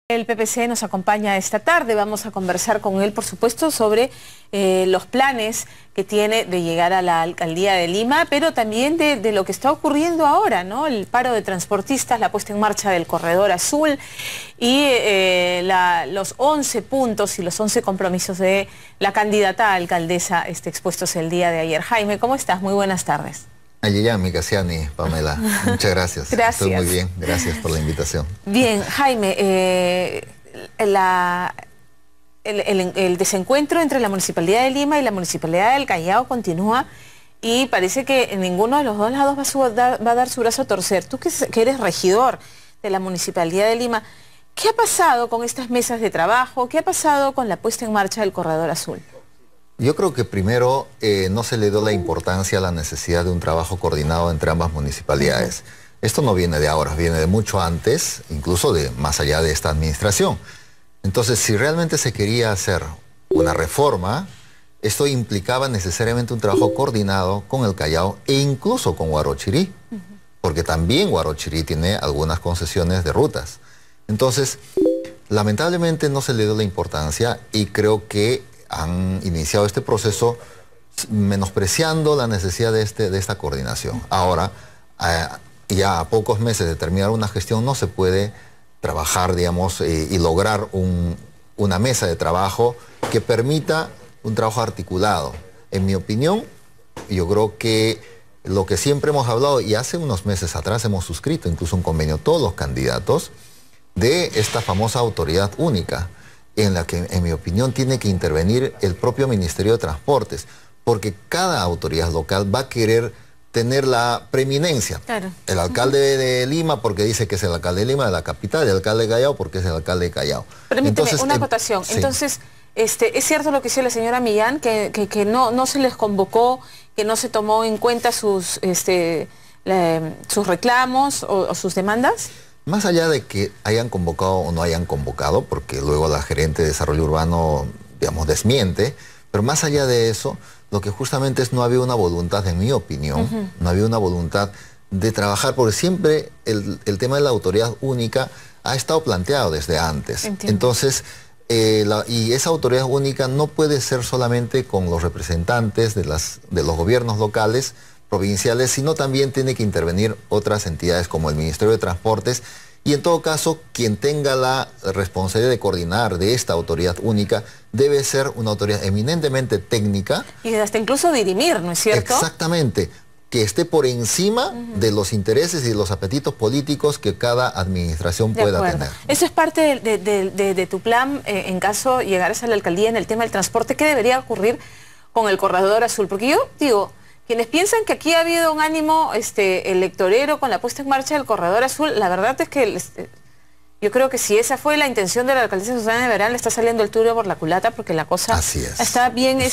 El PPC nos acompaña esta tarde, vamos a conversar con él, por supuesto, sobre los planes que tiene de llegar a la Alcaldía de Lima, pero también de lo que está ocurriendo ahora, ¿no? El paro de transportistas, la puesta en marcha del Corredor Azul y los 11 puntos y los 11 compromisos de la candidata a alcaldesa expuestos el día de ayer. Jaime, ¿cómo estás? Muy buenas tardes. Ayeyami, Casiani, Pamela, muchas gracias. Gracias. Estoy muy bien, gracias por la invitación. Bien, Jaime, el desencuentro entre la Municipalidad de Lima y la Municipalidad del Callao continúa y parece que ninguno de los dos lados va a dar su brazo a torcer. Tú que eres regidor de la Municipalidad de Lima, ¿qué ha pasado con estas mesas de trabajo? ¿Qué ha pasado con la puesta en marcha del Corredor Azul? Yo creo que primero no se le dio la importancia a la necesidad de un trabajo coordinado entre ambas municipalidades. Esto no viene de ahora, viene de mucho antes, incluso de más allá de esta administración. Entonces, si realmente se quería hacer una reforma, esto implicaba necesariamente un trabajo coordinado con el Callao e incluso con Huarochirí, porque también Huarochirí tiene algunas concesiones de rutas. Entonces, lamentablemente no se le dio la importancia y creo que han iniciado este proceso menospreciando la necesidad de esta coordinación. Ahora, ya a pocos meses de terminar una gestión no se puede trabajar, digamos, y lograr una mesa de trabajo que permita un trabajo articulado. En mi opinión, yo creo que lo que siempre hemos hablado, y hace unos meses atrás hemos suscrito incluso un convenio, todos los candidatos, de esta famosa autoridad única, en la que, en mi opinión, tiene que intervenir el propio Ministerio de Transportes, porque cada autoridad local va a querer tener la preeminencia. Claro. El alcalde de Lima porque dice que es el alcalde de Lima, de la capital, el alcalde de Callao porque es el alcalde de Callao. Permíteme una acotación. Sí. Entonces, ¿es cierto lo que dice la señora Millán, que no se les convocó, que no se tomó en cuenta sus reclamos o sus demandas? Más allá de que hayan convocado o no hayan convocado, porque luego la gerente de desarrollo urbano, digamos, desmiente, pero más allá de eso, lo que justamente es no había una voluntad, en mi opinión, no había una voluntad de trabajar, porque siempre el tema de la autoridad única ha estado planteado desde antes. Entiendo. Entonces, y esa autoridad única no puede ser solamente con los representantes de los gobiernos locales, provinciales, sino también tiene que intervenir otras entidades como el Ministerio de Transportes y en todo caso quien tenga la responsabilidad de coordinar de esta autoridad única debe ser una autoridad eminentemente técnica. Y hasta incluso dirimir, ¿no es cierto? Exactamente, que esté por encima de los intereses y de los apetitos políticos que cada administración pueda tener. Eso es parte de tu plan en caso llegaras a la alcaldía en el tema del transporte. ¿Qué debería ocurrir con el Corredor Azul? Porque yo digo, quienes piensan que aquí ha habido un ánimo electorero con la puesta en marcha del Corredor Azul, la verdad es que yo creo que si esa fue la intención de la alcaldesa Susana de Verán, le está saliendo el tiro por la culata porque la cosa está bien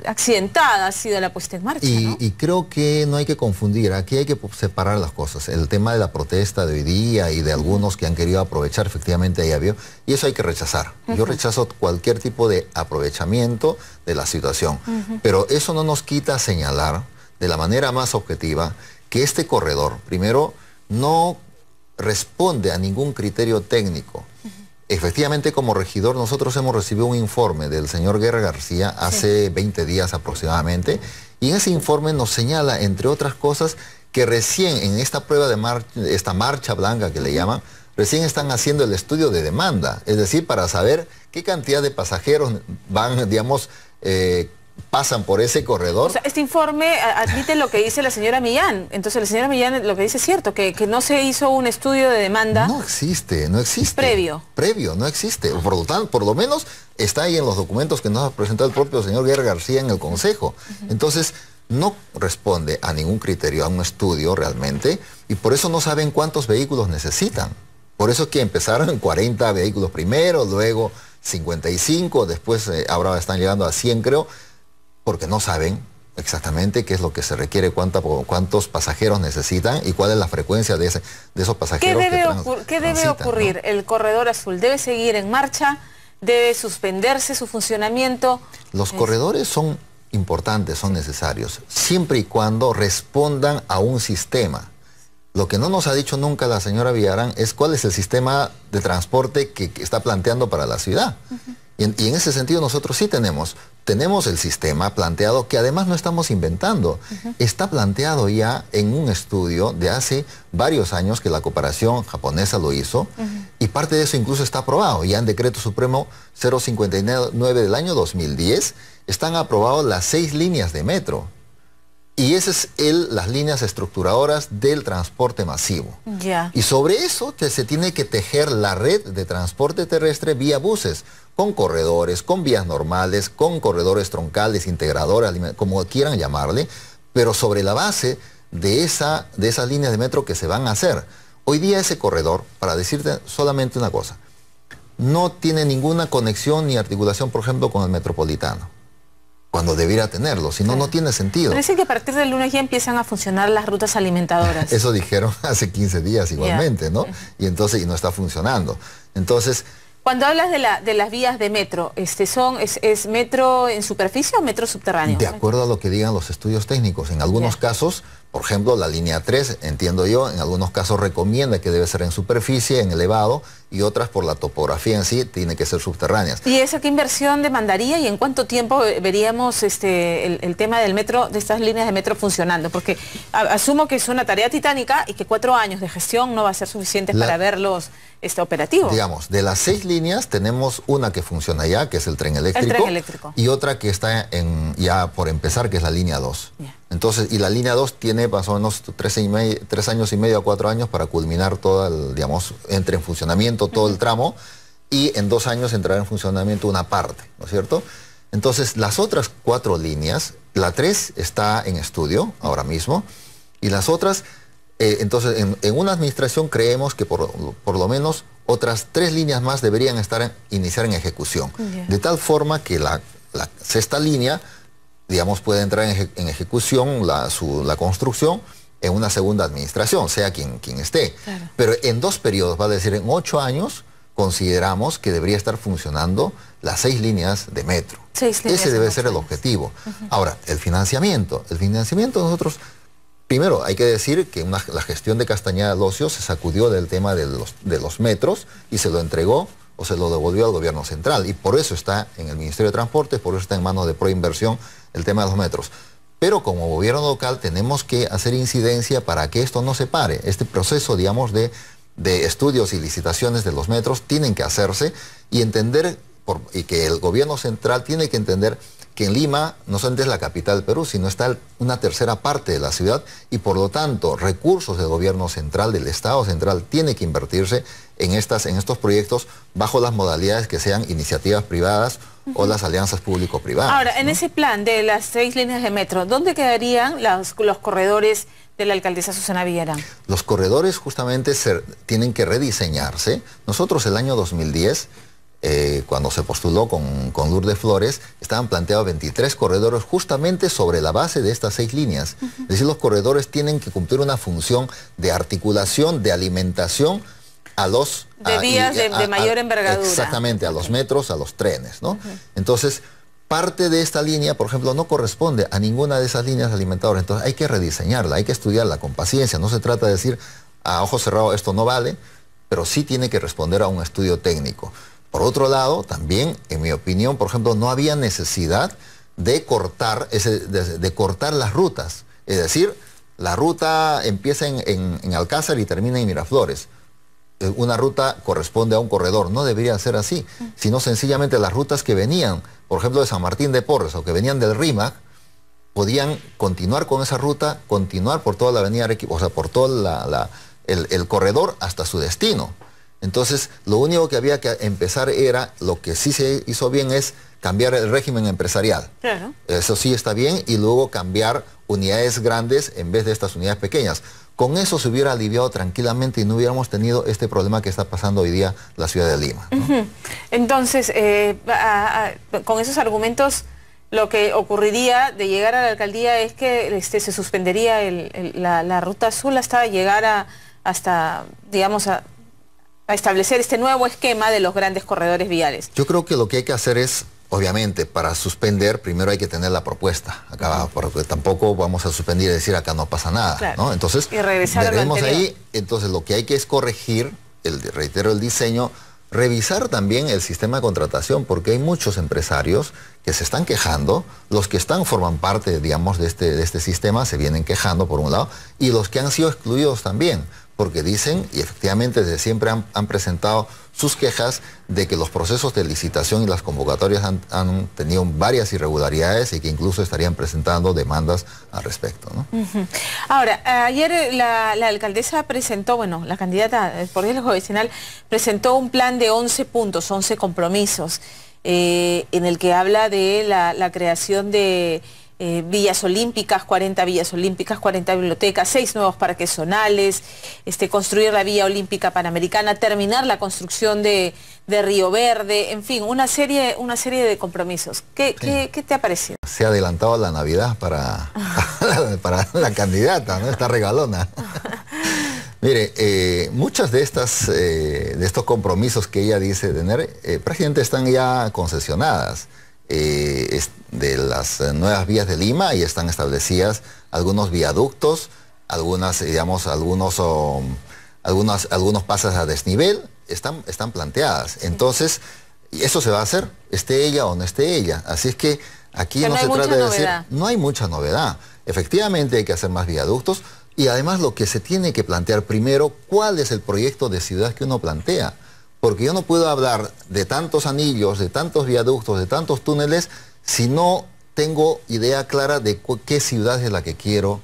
accidentada, ha sido la puesta en marcha. Y creo que no hay que confundir, aquí hay que separar las cosas. El tema de la protesta de hoy día y de algunos que han querido aprovechar, efectivamente ahí había, y eso hay que rechazar. Yo rechazo cualquier tipo de aprovechamiento de la situación, pero eso no nos quita señalar de la manera más objetiva que este corredor, primero, no responde a ningún criterio técnico. Efectivamente, como regidor, nosotros hemos recibido un informe del señor Guerra García hace 20 días aproximadamente, y en ese informe nos señala, entre otras cosas, que recién en esta prueba de esta marcha blanca que le llaman, recién están haciendo el estudio de demanda, es decir, para saber qué cantidad de pasajeros van, digamos, pasan por ese corredor. O sea, este informe admite lo que dice la señora Millán. Entonces la señora Millán lo que dice es cierto, que no se hizo un estudio de demanda. No existe, no existe. Previo. Previo, no existe. Por lo tanto, por lo menos está ahí en los documentos que nos ha presentado el propio señor Guerra García en el Consejo. Entonces, no responde a ningún criterio, a un estudio realmente, y por eso no saben cuántos vehículos necesitan. Por eso es que empezaron en 40 vehículos primero, luego 55, después ahora están llegando a 100 creo, porque no saben exactamente qué es lo que se requiere, cuántos pasajeros necesitan y cuál es la frecuencia de esos pasajeros. ¿Qué debe ocurrir? ¿No? ¿El Corredor Azul debe seguir en marcha? ¿Debe suspenderse su funcionamiento? Los corredores son importantes, son necesarios, siempre y cuando respondan a un sistema. Lo que no nos ha dicho nunca la señora Villarán es cuál es el sistema de transporte que está planteando para la ciudad. Y en ese sentido nosotros sí tenemos el sistema planteado, que además no estamos inventando. Está planteado ya en un estudio de hace varios años que la cooperación japonesa lo hizo, y parte de eso incluso está aprobado. Ya en Decreto Supremo 059 del año 2010 están aprobadas las 6 líneas de metro. Y esas son las líneas estructuradoras del transporte masivo. Y sobre eso se tiene que tejer la red de transporte terrestre vía buses, con corredores, con vías normales, con corredores troncales, integradoras, como quieran llamarle, pero sobre la base de esas líneas de metro que se van a hacer. Hoy día ese corredor, para decirte solamente una cosa, no tiene ninguna conexión ni articulación, por ejemplo, con el metropolitano, cuando debiera tenerlo, si no, no tiene sentido. Parece que a partir del lunes ya empiezan a funcionar las rutas alimentadoras. Eso dijeron hace 15 días igualmente, ¿no? Y entonces, y no está funcionando. Entonces... Cuando hablas de las vías de metro, ¿es metro en superficie o metro subterráneo? De acuerdo a lo que digan los estudios técnicos. En algunos casos, por ejemplo, la línea 3, entiendo yo, en algunos casos recomienda que debe ser en superficie, en elevado, y otras por la topografía en sí, tiene que ser subterráneas. ¿Y esa qué inversión demandaría y en cuánto tiempo veríamos el tema del metro, de estas líneas de metro funcionando? Porque asumo que es una tarea titánica y que 4 años de gestión no va a ser suficiente para verlos operativos. Digamos, de las 6 líneas tenemos una que funciona ya, que es el tren eléctrico. El tren eléctrico. Y otra que está ya por empezar, que es la línea 2. Entonces, y la línea 2 tiene más o menos 3 años y medio a 4 años para culminar todo el, digamos, entre en funcionamiento todo el tramo, y en 2 años entrará en funcionamiento una parte, ¿no es cierto? Entonces, las otras 4 líneas, la 3 está en estudio ahora mismo, y las otras, entonces, en una administración creemos que por lo menos otras 3 líneas más deberían iniciar en ejecución. De tal forma que la 6ª línea, digamos, puede entrar en ejecución, la construcción, en una segunda administración, sea quien esté. Pero en 2 periodos, vale decir, en 8 años, consideramos que debería estar funcionando las 6 líneas de metro. Ese debe ser el objetivo. Ahora, el financiamiento. El financiamiento nosotros, primero, hay que decir que la gestión de Castañeda Locio se sacudió del tema de los metros y se lo entregó o se lo devolvió al gobierno central. Y por eso está en el Ministerio de Transporte, por eso está en manos de Proinversión el tema de los metros. Pero como gobierno local tenemos que hacer incidencia para que esto no se pare. Este proceso, digamos, de estudios y licitaciones de los metros tienen que hacerse y entender, y que el gobierno central tiene que entender que en Lima no solamente es la capital del Perú, sino está una tercera parte de la ciudad, y por lo tanto recursos del gobierno central, del Estado central, tiene que invertirse en estos proyectos bajo las modalidades que sean iniciativas privadas o las alianzas público-privadas. Ahora, en ese plan de las 6 líneas de metro, ¿dónde quedarían los corredores de la alcaldesa Susana Villarán? Los corredores justamente tienen que rediseñarse. Nosotros el año 2010... cuando se postuló con Lourdes Flores, estaban planteados 23 corredores justamente sobre la base de estas 6 líneas. Es decir, los corredores tienen que cumplir una función de articulación, de alimentación a los... De vías de mayor envergadura. Exactamente, a los metros, a los trenes, ¿no? Entonces, parte de esta línea, por ejemplo, no corresponde a ninguna de esas líneas alimentadoras. Entonces, hay que rediseñarla, hay que estudiarla con paciencia. No se trata de decir, a ojo cerrado, esto no vale, pero sí tiene que responder a un estudio técnico. Por otro lado, también, en mi opinión, por ejemplo, no había necesidad de cortar las rutas. Es decir, la ruta empieza en Alcázar y termina en Miraflores. Una ruta corresponde a un corredor. No debería ser así, sino sencillamente las rutas que venían, por ejemplo, de San Martín de Porres o que venían del RIMAC, podían continuar con esa ruta, continuar por toda la avenida Arequipa, o sea, por todo el corredor hasta su destino. Entonces, lo único que había que empezar era, lo que sí se hizo bien es cambiar el régimen empresarial. Claro. Eso sí está bien, y luego cambiar unidades grandes en vez de estas unidades pequeñas. Con eso se hubiera aliviado tranquilamente y no hubiéramos tenido este problema que está pasando hoy día la ciudad de Lima, ¿no? Entonces, con esos argumentos, lo que ocurriría de llegar a la alcaldía es que se suspendería la ruta azul hasta llegar hasta, digamos, a establecer este nuevo esquema de los grandes corredores viales. Yo creo que lo que hay que hacer es obviamente, para suspender, primero hay que tener la propuesta acá, porque tampoco vamos a suspender y decir acá no pasa nada, claro, ¿no? Entonces, y regresar veremos a lo anterior. ahí, entonces lo que hay que es corregir, reitero, el diseño, revisar también el sistema de contratación, porque hay muchos empresarios que se están quejando, los que forman parte, digamos, de este sistema se vienen quejando por un lado, y los que han sido excluidos también, porque dicen, y efectivamente desde siempre han presentado sus quejas de que los procesos de licitación y las convocatorias han tenido varias irregularidades y que incluso estarían presentando demandas al respecto, ¿no? Ahora, ayer la alcaldesa presentó, bueno, la candidata por diálogo vecinal presentó un plan de 11 puntos, 11 compromisos, en el que habla de la creación de villas olímpicas, 40 villas olímpicas, 40 bibliotecas, 6 nuevos parques zonales, construir la vía olímpica panamericana, terminar la construcción de Río Verde, en fin, una serie de compromisos. ¿Qué te ha parecido? Se ha adelantado la Navidad para la candidata, ¿no? Está regalona. Mire, muchas de estos compromisos que ella dice tener, prácticamente están ya concesionadas. De las nuevas vías de Lima y están establecidas algunos viaductos, algunos pasos a desnivel, están planteadas. Entonces, eso se va a hacer, esté ella o no esté ella. Así es que aquí no se trata de decir, no hay mucha novedad. Efectivamente hay que hacer más viaductos y además lo que se tiene que plantear primero, ¿cuál es el proyecto de ciudad que uno plantea? Porque yo no puedo hablar de tantos anillos, de tantos viaductos, de tantos túneles, si no tengo idea clara de qué ciudad es la que quiero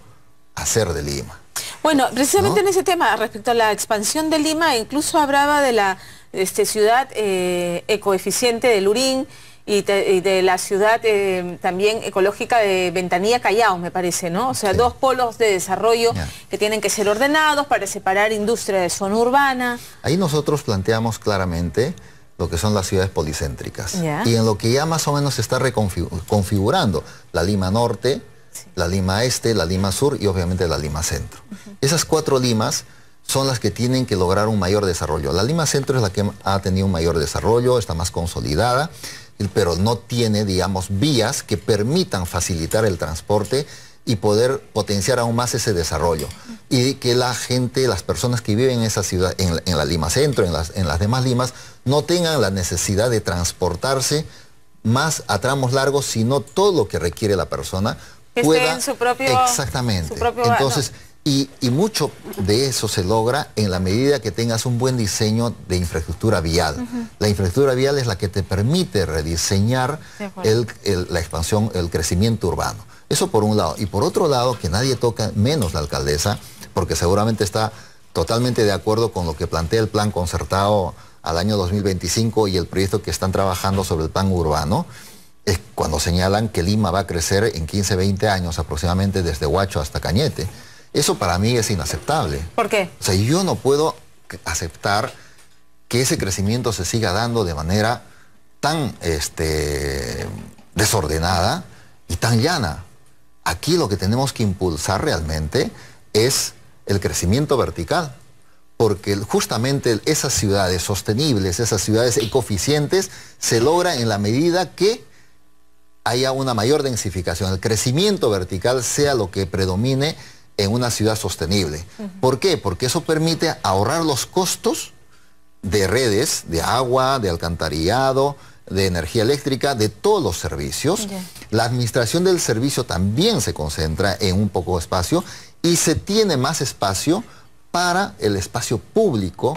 hacer de Lima. Bueno, precisamente, ¿no?, en ese tema, respecto a la expansión de Lima, incluso hablaba de la ciudad ecoeficiente de Lurín y de la ciudad también ecológica de Ventanilla Callao, me parece, ¿no? O sea, sí, dos polos de desarrollo que tienen que ser ordenados para separar industria de zona urbana. Ahí nosotros planteamos claramente lo que son las ciudades policéntricas. Y en lo que ya más o menos se está reconfigurando la Lima Norte, sí, la Lima Este, la Lima Sur y obviamente la Lima Centro. Esas 4 Limas son las que tienen que lograr un mayor desarrollo. La Lima Centro es la que ha tenido un mayor desarrollo, está más consolidada, pero no tiene, digamos, vías que permitan facilitar el transporte y poder potenciar aún más ese desarrollo. Y que la gente, las personas que viven en esa ciudad, en la Lima Centro, en las demás Limas, no tengan la necesidad de transportarse más a tramos largos, sino todo lo que requiere la persona pueda... en su propio... Exactamente. Entonces, y mucho de eso se logra en la medida que tengas un buen diseño de infraestructura vial. La infraestructura vial es la que te permite rediseñar la expansión, el crecimiento urbano. Eso por un lado. Y por otro lado, que nadie toca, menos la alcaldesa, porque seguramente está totalmente de acuerdo con lo que plantea el plan concertado al año 2025 y el proyecto que están trabajando sobre el plan urbano, es cuando señalan que Lima va a crecer en 15, 20 años aproximadamente desde Huacho hasta Cañete. Eso para mí es inaceptable. ¿Por qué? O sea, yo no puedo aceptar que ese crecimiento se siga dando de manera tan desordenada y tan llana. Aquí lo que tenemos que impulsar realmente es el crecimiento vertical, porque justamente esas ciudades sostenibles, esas ciudades ecoeficientes, se logra en la medida que haya una mayor densificación, el crecimiento vertical sea lo que predomine en una ciudad sostenible. ¿Por qué? Porque eso permite ahorrar los costos de redes, de agua, de alcantarillado, de energía eléctrica, de todos los servicios. La administración del servicio también se concentra en un poco de espacio y se tiene más espacio para el espacio público,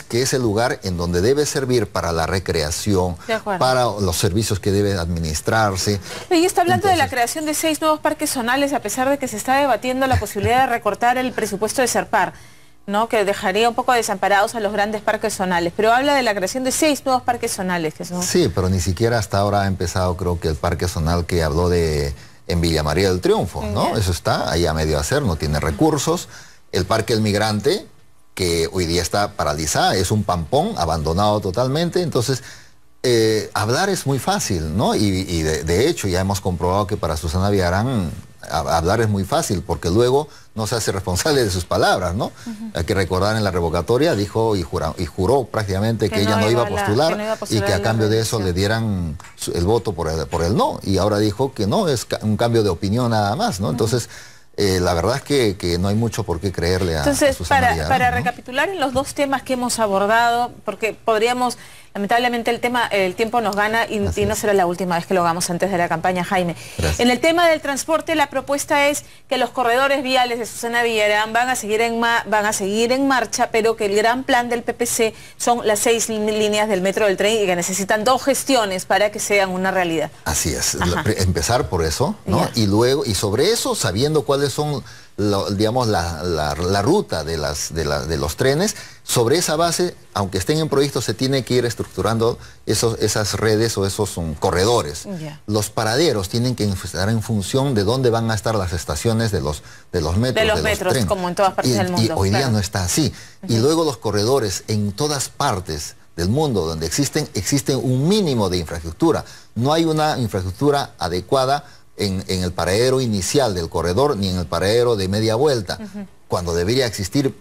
que es el lugar en donde debe servir para la recreación, para los servicios que deben administrarse. Y está hablando de la creación de 6 nuevos parques zonales, a pesar de que se está debatiendo la posibilidad de recortar el presupuesto de Serpar, ¿no?, que dejaría un poco desamparados a los grandes parques zonales, pero habla de la creación de 6 nuevos parques zonales. Que son... Sí, pero ni siquiera hasta ahora ha empezado, creo que el parque zonal que habló en Villa María del Triunfo, ¿no? Eso está ahí a medio hacer, no tiene recursos. El Parque El Migrante, que hoy día está paralizada, es un pampón abandonado totalmente. Entonces, hablar es muy fácil, ¿no? Y de hecho ya hemos comprobado que para Susana Villarán hablar es muy fácil, porque luego no se hace responsable de sus palabras, ¿no? Hay que recordar, en la revocatoria dijo y juró prácticamente que ella no iba a postular, y que a cambio de eso le dieran el voto por el no, y ahora dijo que no, es un cambio de opinión nada más, ¿no? Entonces, la verdad es que no hay mucho por qué creerle a Susana Villarán, para ¿no? recapitular en los dos temas que hemos abordado, porque podríamos, lamentablemente el tiempo nos gana y no será la última vez que lo hagamos antes de la campaña, Jaime. Gracias. En el tema del transporte, la propuesta es que los corredores viales de Susana Villarán van a seguir en marcha, pero que el gran plan del PPC son las 6 líneas del metro del tren y que necesitan 2 gestiones para que sean una realidad. Así es, empezar por eso, ¿no? Y luego, y sobre eso, sabiendo cuáles son, digamos, la ruta de los trenes, sobre esa base, aunque estén en proyecto, se tiene que ir estructurando esas redes o esos corredores. Los paraderos tienen que estar en función de dónde van a estar las estaciones de los metros. De los metros, trenes, como en todas partes del mundo. Y hoy día no está así. Y luego los corredores en todas partes del mundo donde existe un mínimo de infraestructura. No hay una infraestructura adecuada en el paradero inicial del corredor ni en el paradero de media vuelta, cuando debería existir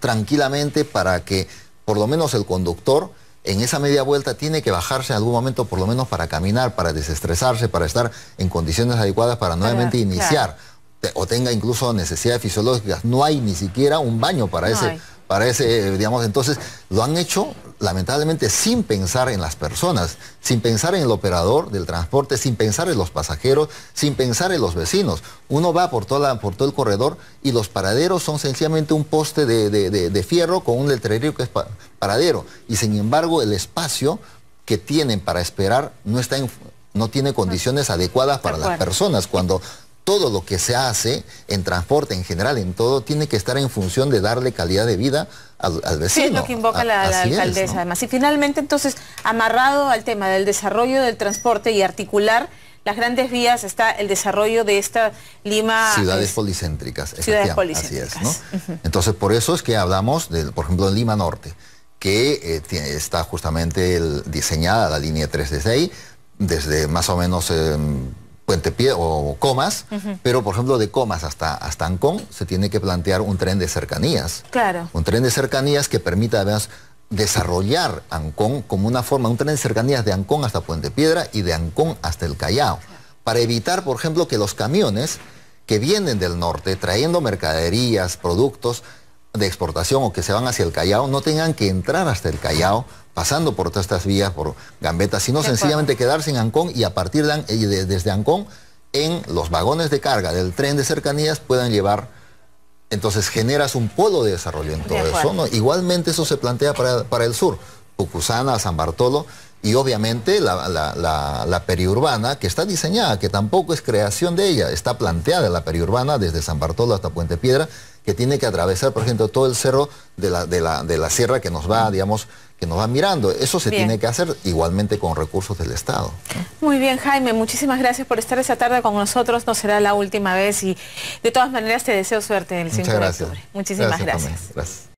tranquilamente, para que por lo menos el conductor en esa media vuelta tiene que bajarse en algún momento, por lo menos para caminar, para desestresarse, para estar en condiciones adecuadas para nuevamente iniciar, o tenga incluso necesidades fisiológicas. No hay ni siquiera un baño para ese, digamos. Entonces lo han hecho lamentablemente sin pensar en las personas, sin pensar en el operador del transporte, sin pensar en los pasajeros, sin pensar en los vecinos. Uno va por todo el corredor y los paraderos son sencillamente un poste de fierro con un letrero que es paradero, y sin embargo el espacio que tienen para esperar no tiene condiciones adecuadas para las personas, cuando todo lo que se hace en transporte, en general, en todo, tiene que estar en función de darle calidad de vida al vecino. Sí, es lo que invoca la alcaldesa, ¿no? Además. Y finalmente, entonces, amarrado al tema del desarrollo del transporte y articular las grandes vías, está el desarrollo de esta Lima... Ciudades policéntricas. Ciudades policéntricas. Así es, ¿no? Entonces, por eso es que hablamos, por ejemplo, de Lima Norte, que está justamente diseñada la línea 3 desde ahí, desde más o menos... Puente Piedra o Comas, pero por ejemplo de Comas hasta Ancón se tiene que plantear un tren de cercanías. Claro. Un tren de cercanías que permita además desarrollar Ancón como una forma, un tren de cercanías de Ancón hasta Puente Piedra y de Ancón hasta el Callao, para evitar, por ejemplo, que los camiones que vienen del norte trayendo mercaderías, productos de exportación o que se van hacia el Callao, no tengan que entrar hasta el Callao pasando por todas estas vías, por Gambetta, sino sencillamente quedarse en Ancón, y a partir desde Ancón, en los vagones de carga del tren de cercanías puedan llevar. Entonces generas un polo de desarrollo en todo eso, ¿no? Igualmente eso se plantea para el sur, Pucusana, San Bartolo, y obviamente la periurbana, que está diseñada, que tampoco es creación de ella, está planteada la periurbana desde San Bartolo hasta Puente Piedra, que tiene que atravesar, por ejemplo, todo el cerro de la sierra que nos va, digamos, que nos va mirando. Eso se tiene que hacer igualmente con recursos del Estado, ¿no? Muy bien, Jaime, muchísimas gracias por estar esta tarde con nosotros. No será la última vez y de todas maneras te deseo suerte en el 5 de octubre. Muchísimas gracias. Gracias.